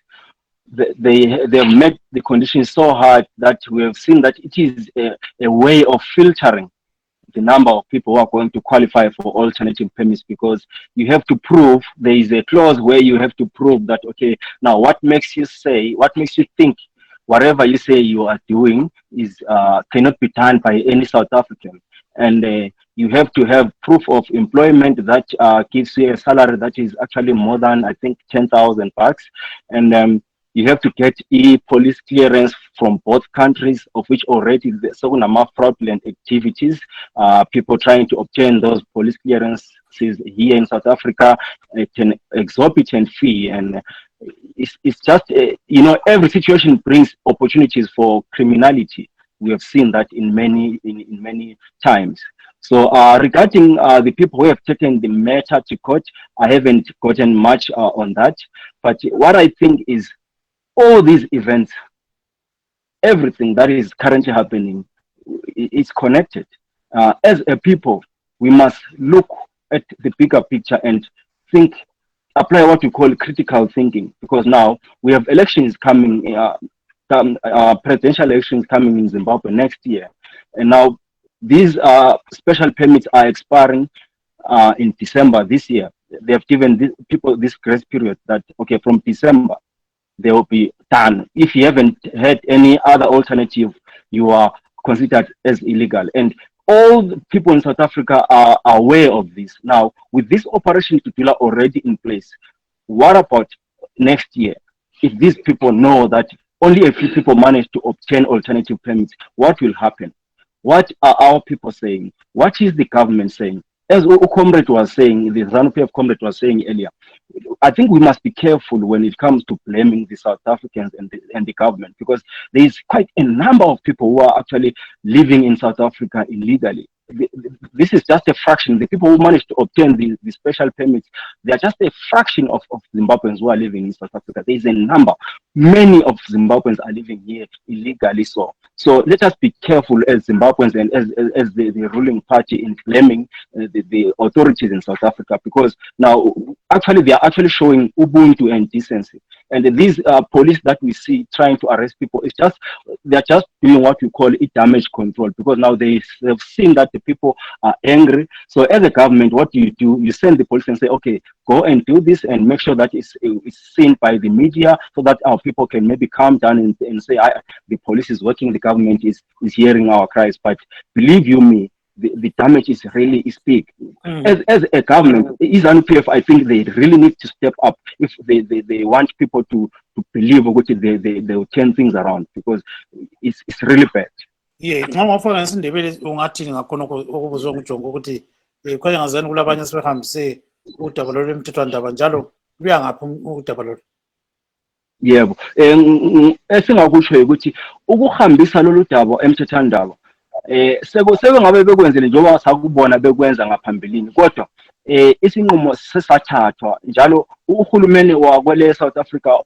[SPEAKER 5] They have made the conditions so hard that we have seen that it is a way of filtering the number of people who are going to qualify for alternative permits, because you have to prove, there is a clause where you have to prove that, okay, now what makes you think whatever you say you are doing is cannot be done by any South African. And you have to have proof of employment that gives you a salary that is actually more than, I think, 10,000 bucks. And you have to get police clearance from both countries, of which already there's some fraudulent activities. People trying to obtain those police clearances here in South Africa at an exorbitant fee. And it's just, every situation brings opportunities for criminality. We have seen that in many times. So regarding the people who have taken the matter to court, I haven't gotten much on that. But what I think is all these events, everything that is currently happening is connected. As a people, we must look at the bigger picture and think, apply what we call critical thinking, because now we have elections coming, presidential elections coming in Zimbabwe next year. And now these special permits are expiring in December this year. They have given people this grace period that, okay, from December, they will be done. If you haven't had any other alternative, you are considered as illegal. And all the people in South Africa are aware of this. Now, with this Operation Dudula already in place, what about next year? If these people know that only a few people manage to obtain alternative permits, what will happen? What are our people saying? What is the government saying? As comrade was saying, the Zanu comrade was saying earlier, I think we must be careful when it comes to blaming the South Africans and the government, because there is quite a number of people who are actually living in South Africa illegally. This is just a fraction. The people who managed to obtain the special permits, they are just a fraction of Zimbabweans who are living in South Africa. There is a number. Many of Zimbabweans are living here illegally. So let us be careful as Zimbabweans and as the ruling party in blaming the authorities in South Africa, because now actually they are actually showing ubuntu and decency. And these police that we see trying to arrest people, they are just doing what we call damage control, because now they have seen that the people are angry. So as a government, what do? You send the police and say, okay, go and do this and make sure that it's seen by the media, so that our people can maybe calm down and say, the police is working, the government is hearing our cries. But believe you me, the damage is big. As a government, ZANU-PF, I think they really need to step up if they want people to believe they will turn things around, because it's really bad.
[SPEAKER 2] Yeah, ngafaka ngisindebele ungathini ngakhona okubuzwa nguJonga ukuthi khanye ngazani kulabanye sebehambise udaba lwemthethwandaba njalo luya ngaphi udaba lolu.
[SPEAKER 5] Yebo, esingakusho ukuthi ukuhambisa lolu daba emthethwandaba sebengabe bekwenzele njengoba sakubona bekwenza ngaphambilini, kodwa isinqumo sesathathwa njalo uhulumeni wakwele South Africa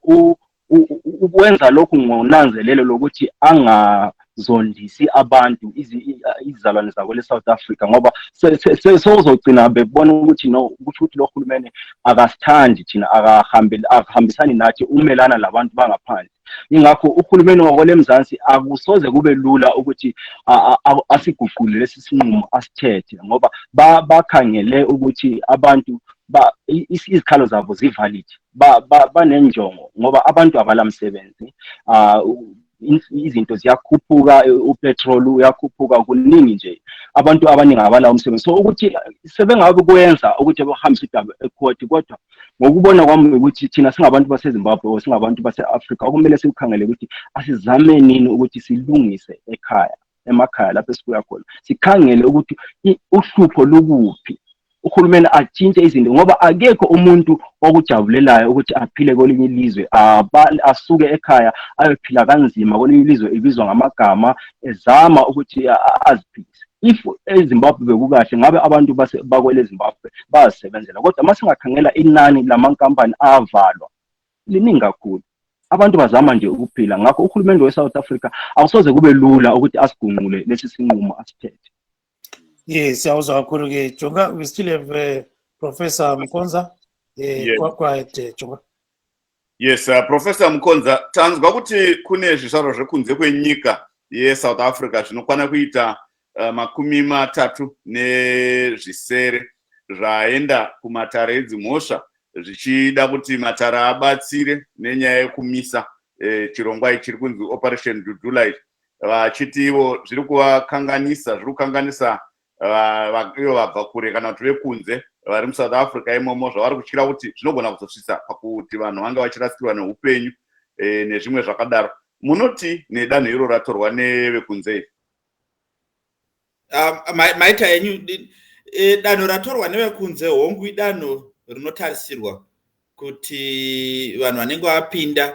[SPEAKER 5] ukwenza lokhu ngonanzelelo lokuthi angazondisi abantu izizalwane zakwele South Africa, ngoba sezogcina bebona ukuthi no, ukuthi lo hulumeni akasithandi thina, akahambisani nathi, umelana labantu bangaphandle. Ingakho uhulumeni wakwele Mzansi akusoze kube lula ukuthi asiguqule lesi sinqumo asithethe, ngoba bakhangele ukuthi abantu izikhalo zabo zivalid, banenjongo, ngoba abantu abalamsebenzi, izinto ziyakhuphuka, upetrol uyakhuphuka, kuningi nje, abantu abaningi abala umsebenzi. So ukuthi sebengabe kwenza ukuthi bahambise idaba ecourt, kodwa ngokubona kwami ukuthi thina singabantu baseZimbabwe or singabantu base-Afrika okumele sikhangele ukuthi asizame nini ukuthi silungise emakhaya lapho esibuya khona, sikhangele ukuthi uhlupho lukuphi, uhulumeni atshintshe izinto, ngoba akekho umuntu okujabulelayo ukuthi aphile kwelinye ilizwe, asuke ekhaya ayophila kanzima kwelinye ilizwe, ibizwa ngamagama, ezama ukuthi aziphilise. If eZimbabwe bekukahle ngabe abantu bakwele Zimbabwe bazisebenzela, kodwa masingakhangela inani lamankampani avalwa liningi kakhulu, abantu bazama nje ukuphila. Ngakho uhulumeni we-South Africa akusoze kube lula ukuthi asigunqule lesi sinqumo asithethe.
[SPEAKER 2] Yes, siyawuzwa kakhulu ke Jonga. We still have Professor Mukonza. Quiet, Jonga.
[SPEAKER 1] Yes, Professor Mukonza, tanzwa kuti kune zvisharo zvekunze kwenyika yeSouth Africa zvinokwana kuita 30 nezvisere zvaenda kumatare edzimhosva zvichida kuti matare abatsire nenyaya yekumisa chirongwa ichi chiri kunzi Operation Dudula, vachiti ivo zviri kukanganisa ivo vabva kure kana kuti vekunze vari muSouth Africa imomo, zvavari kutyira kuti zvinogona kuzosvitsa pakuti vanhu vange vachirasikirwa neupenyu nezvimwe zvakadaro. Munoti nedanho iro ratorwa nevekunze?
[SPEAKER 4] Maita yenyu danho ratorwa nevekunze hongu idanho rinotarisirwa kuti vanhu vanenge vapinda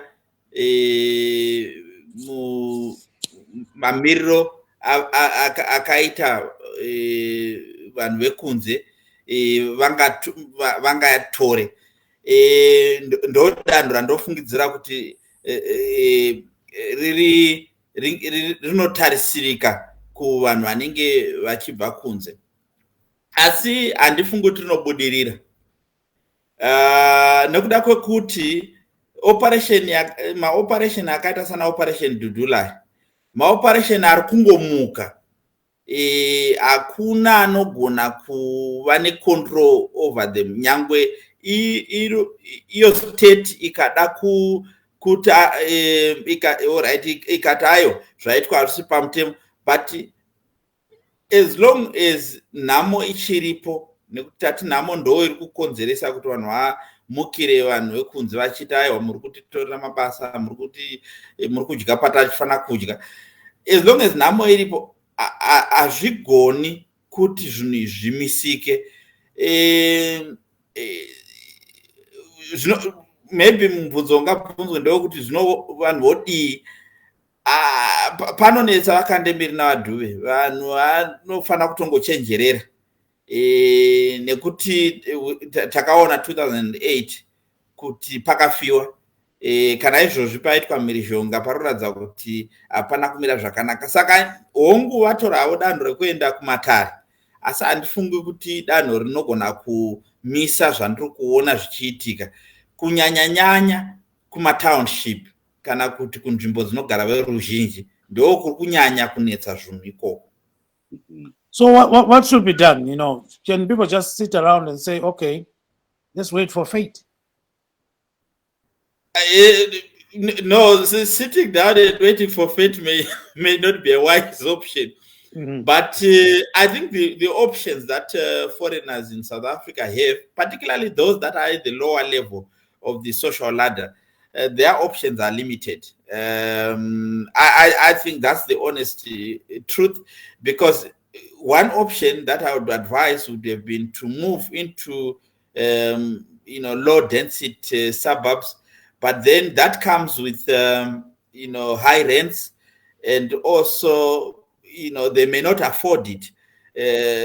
[SPEAKER 4] mamiriro akaita vanhu vekunze vangatore, ndo danho randofungidzira kuti rinotarisirika kuvanhu vanenge vachibva kunze, asi handifungi kuti rinobudirira nekuda kwekuti maoperation akaita sana Operation Dudula, maoperation ari kungomuka, hakuna anogona kuva necontrol over them. Nyangwe iyo state ikada kuti ikati ayo zvaitwa hazvisi pamutemo, but as long as nhamo ichiripo, nekuti tati nhamo ndo iri kukonzeresa kuti vanhu vamukire vanhu vekunze vachiti aiwa muri kutitorera mabasa, muri kudya patachifanira kudya. As long as nhamo iripo, hazvigoni kuti zvinhu izvi zvimisike. Maybe mubvunzo ungabvunzwa ndewekuti zvino vanhu vodii. Panonetsa vakandemiri navadhube, vanhu vanofanira kutongochenjerera. Nekuti takaona 2008 kuti pakafiwa. Kana izvozvi paitwa mhirizhonga paroratidza kuti hapana kumira zvakanaka. Saka hongu vatoravo danho rekuenda kumatare, asi handifungi kuti danho rinogona kumisa zvandiri kuona zvichiitika, kunyanya kumatownship kana kuti kunzvimbo dzinogara veruzhinji ndo kuri kunyanya kunetsa zvinhu ikoko.
[SPEAKER 2] So what should be done? You know, can people just sit around and say, okay, let's wait for fate?
[SPEAKER 4] No, sitting down and waiting for fate may not be a wise option. But I think the options that foreigners in South Africa have, particularly those that are at the lower level of the social ladder, their options are limited. I think that's the honest truth, because one option that I would advise would have been to move into low density suburbs, but then that comes with high rents, and also they may not afford it.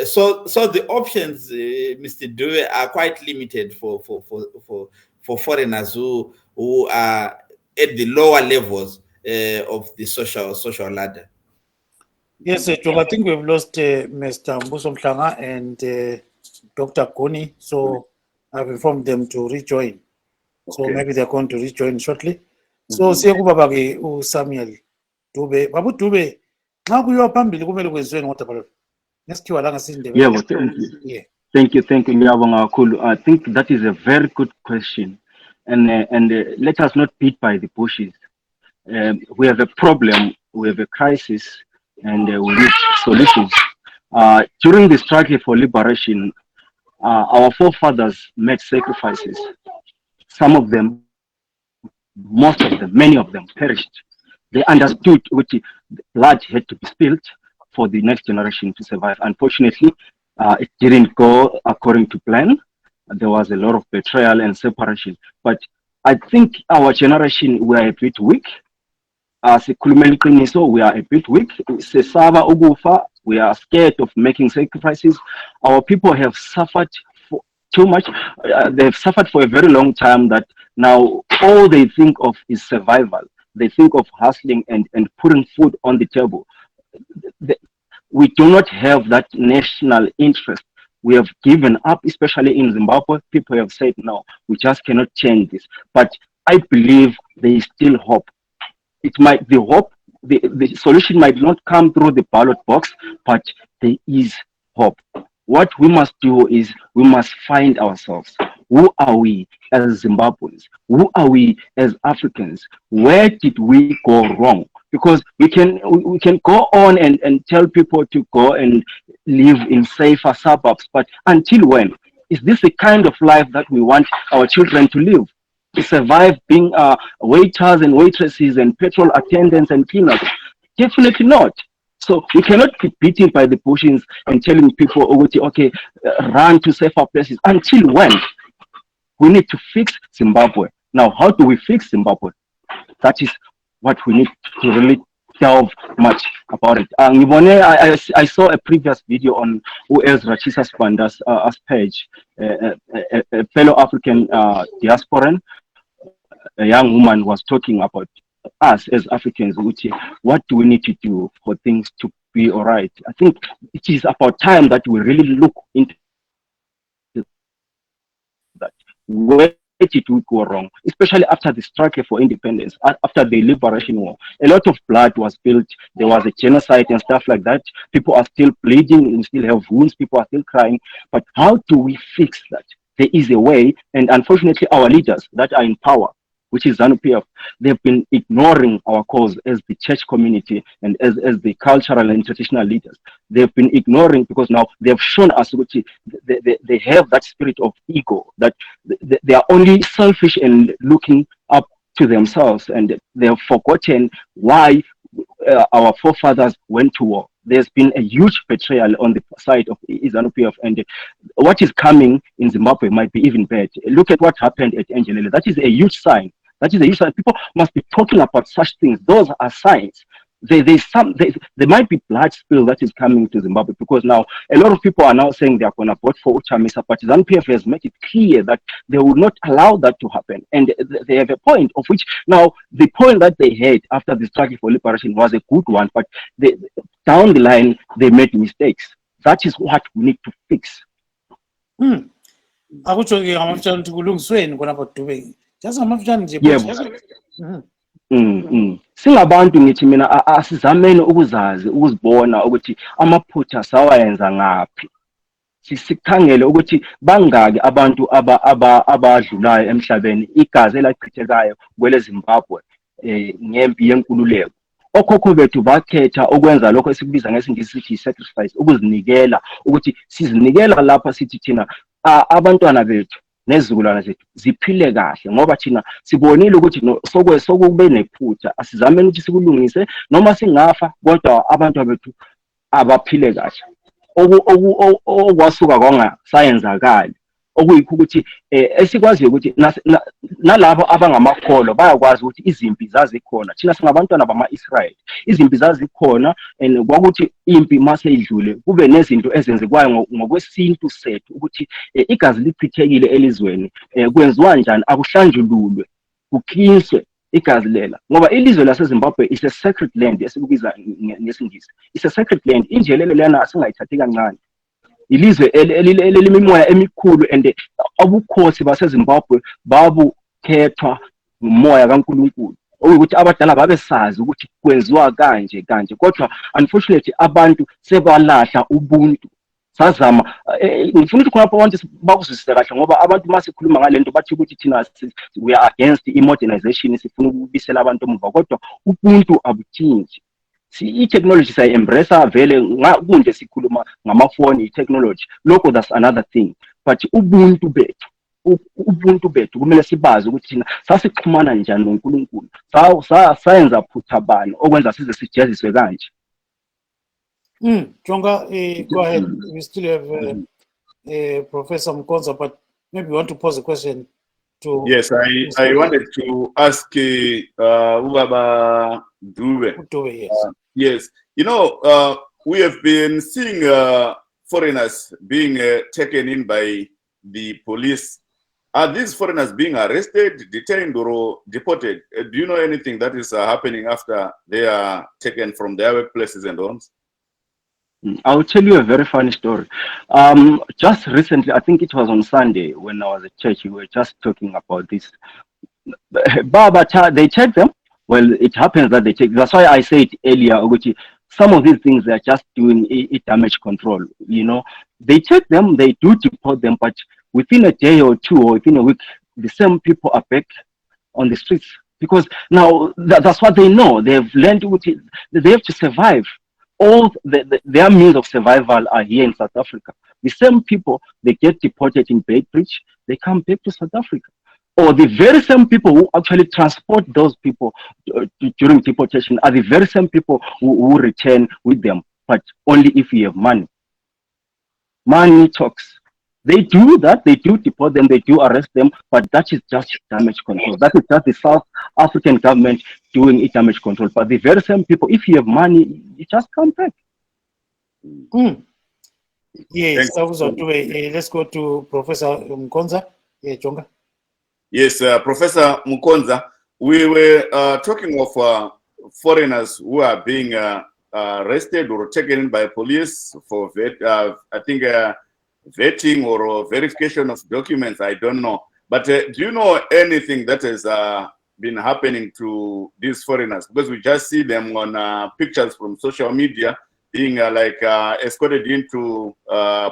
[SPEAKER 4] So the options, Mr. Dube, are quite limited for foreigners who are at the lower levels of the social ladder.
[SPEAKER 2] Yes, Jonga, I think we've lost Mr. Mhlanga and Dr. Guni, so I've informed them to rejoin. So maybe they're going to rejoin shortly. So siyakubaba-ke uSamuel Dube. Babu Dube, nxa kuyiwa phambili kumele kwenziweni kodwa phela. Nesikhiwa la ngasindebe.
[SPEAKER 5] Yeah, thank you. Ngiyabonga kakhulu. I think that is a very good question. And let us not beat by the bushes. We have a problem, we have a crisis, and we need solutions. During the struggle for liberation, our forefathers made sacrifices. Some of them, most of them, many of them perished. They understood which blood had to be spilled for the next generation to survive. Unfortunately, it didn't go according to plan. There was a lot of betrayal and separation. But I think our generation, we are a bit weak. As a so we are a bit weak. We are scared of making sacrifices. Our people have suffered for too much. They have suffered for a very long time that now all they think of is survival. They think of hustling and putting food on the table. We do not have that national interest. We have given up, especially in Zimbabwe. People have said, no, we just cannot change this. But I believe there is still hope. It might be hope. The solution might not come through the ballot box, but there is hope. What we must do is we must find ourselves. Who are we as Zimbabweans? Who are we as Africans? Where did we go wrong? Because we can go on and tell people to go and live in safer suburbs, but until when? Is this the kind of life that we want our children to live? To survive being waiters and waitresses and petrol attendants and cleaners? Definitely not. So we cannot be beaten by the bushes and telling people, okay, run to safer places. Until when? We need to fix Zimbabwe. Now, how do we fix Zimbabwe? That is what we need to really delve much about it. I saw a previous video on Ezra Chisas Banda's page, a fellow African diasporan, a young woman was talking about us as Africans. What do we need to do for things to be all right? I think it is about time that we really look into that. Where did we go wrong? Especially after the struggle for independence, after the liberation war. A lot of blood was spilled. There was a genocide and stuff like that. People are still bleeding and still have wounds. People are still crying. But how do we fix that? There is a way, and unfortunately our leaders that are in power, which is ZANU-PF, they've been ignoring our cause as the church community and as the cultural and traditional leaders. They've been ignoring because now they've shown us which they have that spirit of ego, that they are only selfish and looking up to themselves, and they have forgotten why our forefathers went to war. There's been a huge betrayal on the side of ZANU-PF, and what is coming in Zimbabwe might be even bad. Look at what happened at Angelele. That is a huge sign. That is a huge sign. People must be talking about such things. Those are signs. There might be blood spill that is coming to Zimbabwe, because now a lot of people are now saying they are going to vote for Uchamisa, but ZANU-PF has made it clear that they will not allow that to happen. And they have a point of which now the point that they had after the struggle for liberation was a good one, but down the line they made mistakes. That is what we need to fix. Singabantu ngithi mina asizameni ukuzazi ukuzibona ukuthi amaphutha sawayenza ngaphi, sikhangele ukuthi bangaki abantu abadlulayo emhlabeni, igazi elachithekayo kwele Zimbabwe ngempi yenkululeko. Okhokho bethu bakhetha ukwenza lokho esikubiza ngesingisi sithi sacrifice, ukuzinikela, ukuthi sizinikela lapha sithi thina abantwana bethu nezizukulwana zethu ziphile kahle, ngoba thina sibonile ukuthi sokube nephutha, asizameni ukuthi sikulungise noma singafa kodwa abantu bethu abaphile kahle. Okwasuka kwangasayenzakali okuyikho ukuthi esikwaziyo ukuthi nalabo abangamakholwa bayakwazi ukuthi izimpi zazikhona. Thina singabantwana bama-Israyeli, izimpi zazikhona, and kwakuthi impi mase idlule kube nezinto ezenzekwayo ngokwesintu sethu ukuthi igazi lichithekile elizweni, kwenziwa njani, akuhlanjululwe, kuklinswe igazi lela, ngoba ilizwe laseZimbabwe is a sacred land esikubiza ngesingisi. It's a sacred land. Injelele lena asingayithathi kancane. Ilizwe elimimoya emikhulu, and abukhosi baseZimbabwe babukhethwa ngumoya kaNkulunkulu, ukuthi abadala babesazi ukuthi kwenziwa kanje, kodwa unfortunately abantu sebalahla ubuntu. Sazama ngifuna ukuthi khona abantu bakuzwisise kahle, ngoba abantu masikhuluma ngalento bathi ukuthi thina we are against i-modernization, sifuna ukubisela abantu emuva, kodwa ubuntu abuthinji. I-technology sayi-embrace vele kunje sikhuluma ngamafoni, i-technology, lokho that's another thing, but ubuntu bethu kumele sibazi ukuthi thina sasixhumana njani noNkulunkulu, sayenza phutha bani okwenza size sijeziswe kanje.
[SPEAKER 2] Jonga, go ahead. We still have Professor Mukonza, but maybe you want to pose a question to...
[SPEAKER 1] Yes, I wanted to ask Ubaba Dube.
[SPEAKER 2] Dube, yes.
[SPEAKER 1] Yes, you know, we have been seeing foreigners being taken in by the police. Are these foreigners being arrested, detained, or deported? Do you know anything that is happening after they are taken from their workplaces and homes?
[SPEAKER 5] I'll tell you a very funny story. Just recently, I think it was on Sunday when I was at church, we were just talking about this. They check them. Well, it happens that they check. That's why I said earlier, some of these things they're just doing damage control. You know, they check them, they do deport them, but within a day or two or within a week, the same people are back on the streets, because now that's what they know. They've learned they have to survive. All their means of survival are here in South Africa. The same people, they get deported in Beitbridge, they come back to South Africa. Or the very same people who actually transport those people during deportation are the very same people who return with them, but only if you have money. Money talks. They do that, they do deport them, they do arrest them, but that is just damage control. That is just the South African government doing damage control. But the very same people, if you have money, you just come back.
[SPEAKER 2] Yes, let's go to Professor Mukonza. Jonga.
[SPEAKER 1] Yes, Professor Mukonza, we were talking of foreigners who are being arrested or taken in by police for, I think, vetting or verification of documents. I don't know. But do you know anything that has been happening to these foreigners? Because we just see them on pictures from social media being escorted into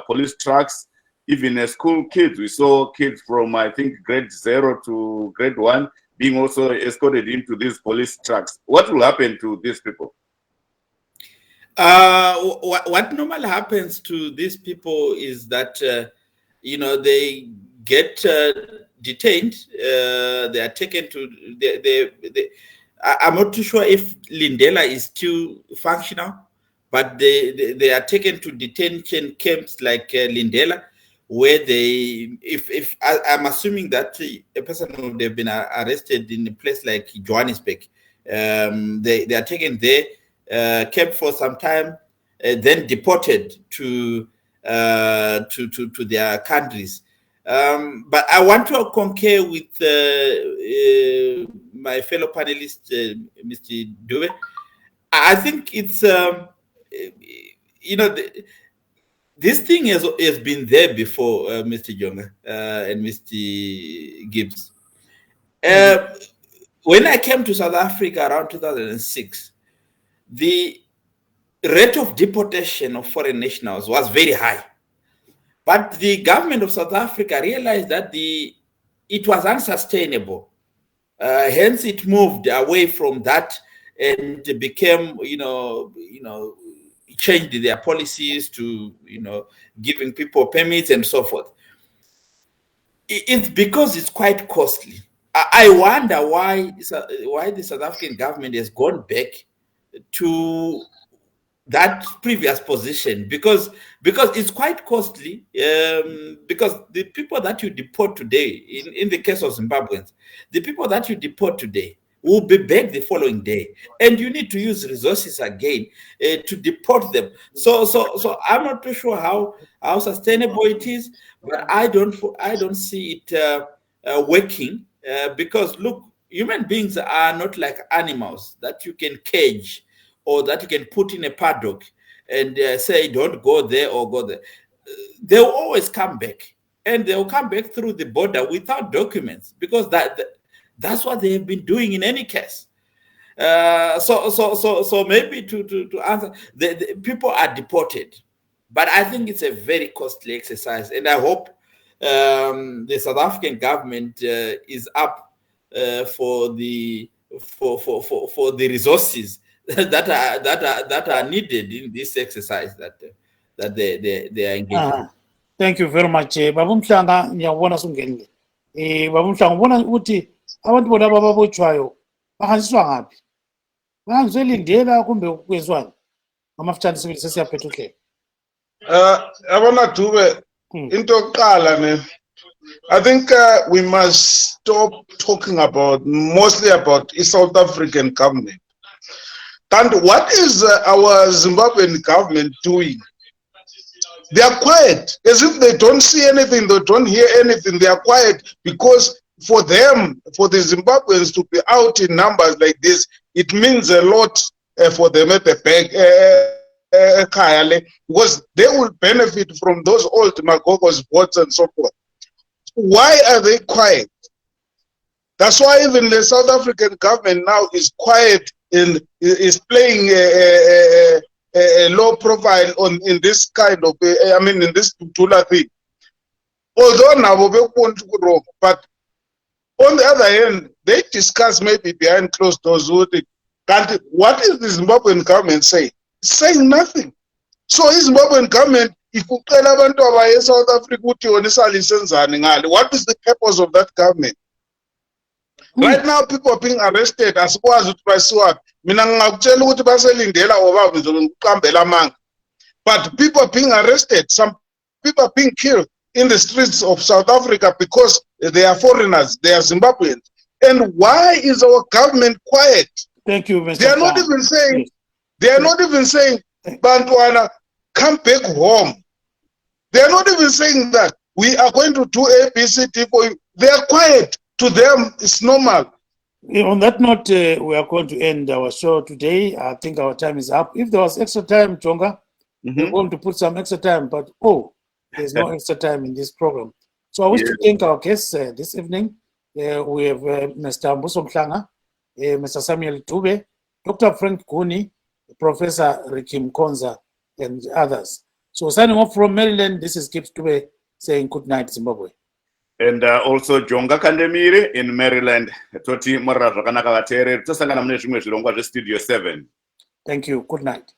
[SPEAKER 1] police trucks. Even school kids, we saw kids from, I think, grade 0 to grade 1 being also escorted into these police trucks. What will happen to these people?
[SPEAKER 4] What normally happens to these people is that, they get detained. They are taken to, I'm not too sure if Lindela is still functional, but they are taken to detention camps like Lindela, where if I'm assuming that a person would have been arrested in a place like Johannesburg, they are taken there, kept for some time, then deported to their countries. But I want to concur with my fellow panelist, Mr. Dube. I think it's, this thing has been there before, Mr. Jonga and Mr. Gibbs. When I came to South Africa around 2006, the rate of deportation of foreign nationals was very high. But the government of South Africa realized that it was unsustainable. Hence, it moved away from that and became, changed their policies to, giving people permits and so forth. It's because it's quite costly. I wonder why the South African government has gone back to that previous position, because it's quite costly, because the people that you deport today, in the case of Zimbabweans, the people that you deport today will be back the following day, and you need to use resources again to deport them. So I'm not too sure how sustainable it is, but I don't see it working, because look, human beings are not like animals that you can cage or that you can put in a paddock and say, don't go there or go there. They'll always come back, and they'll come back through the border without documents, because that's what they have been doing in any case. So maybe to answer, the people are deported, but I think it's a very costly exercise, and I hope the South African government is up for the resources that are needed in this exercise that they are engaged.
[SPEAKER 2] Thank you very much. Babu Mhlanga ngiyabona sungenile. Babu Mhlanga ubona ukuthi abantu bona bababotshwayo bahanjiswa ngaphi? Bahanjiswe Lindela kumbe kwezwani? Ngamafutshane sibili sesiyaphetha uhlelo.
[SPEAKER 7] Yabona Dube, into yokuqala ne, I think we must stop talking mostly about the South African government. And what is our Zimbabwean government doing? They are quiet, as if they don't see anything, they don't hear anything. They are quiet because for them, for the Zimbabweans to be out in numbers like this, it means a lot for them at the back, because they will benefit from those old Magogos votes and so forth. Why are they quiet? That's why even the South African government now is quiet and is playing a low profile in this kind of, in this Dudula thing. Although now we want to grow, but on the other hand, they discuss maybe behind closed doors. What is the Zimbabwean government saying? It's saying nothing. So is Zimbabwean government, if you tell abantu about South Africa, what is the purpose of that government? Right now, people are being arrested as far as by swap. But people are being arrested. Some people are being killed in the streets of South Africa because they are foreigners, they are Zimbabweans. And why is our government quiet?
[SPEAKER 2] Thank you, Mr.
[SPEAKER 7] They are not even saying, they are not even saying, Bantwana, come back home. They are not even saying that we are going to do ABCD for you. They are quiet. To them, it's normal.
[SPEAKER 2] On that note, we are going to end our show today. I think our time is up. If there was extra time, Jonga, we're going to put some extra time, but there's no extra time in this program. So I wish to thank our guests this evening. We have Mr. Mhlanga, Mr. Samuel Dube, Dr. Frenk Guni, Professor Mukonza, and others. So signing off from Maryland, this is Gibbs Dube saying good night, Zimbabwe.
[SPEAKER 1] and also Jonga Kandemiiri in Maryland. Toti morra zvakanaka vateereri. Tosangana mune zvimwe zvirongwa zvestudio 7.
[SPEAKER 2] Thank you. Good night.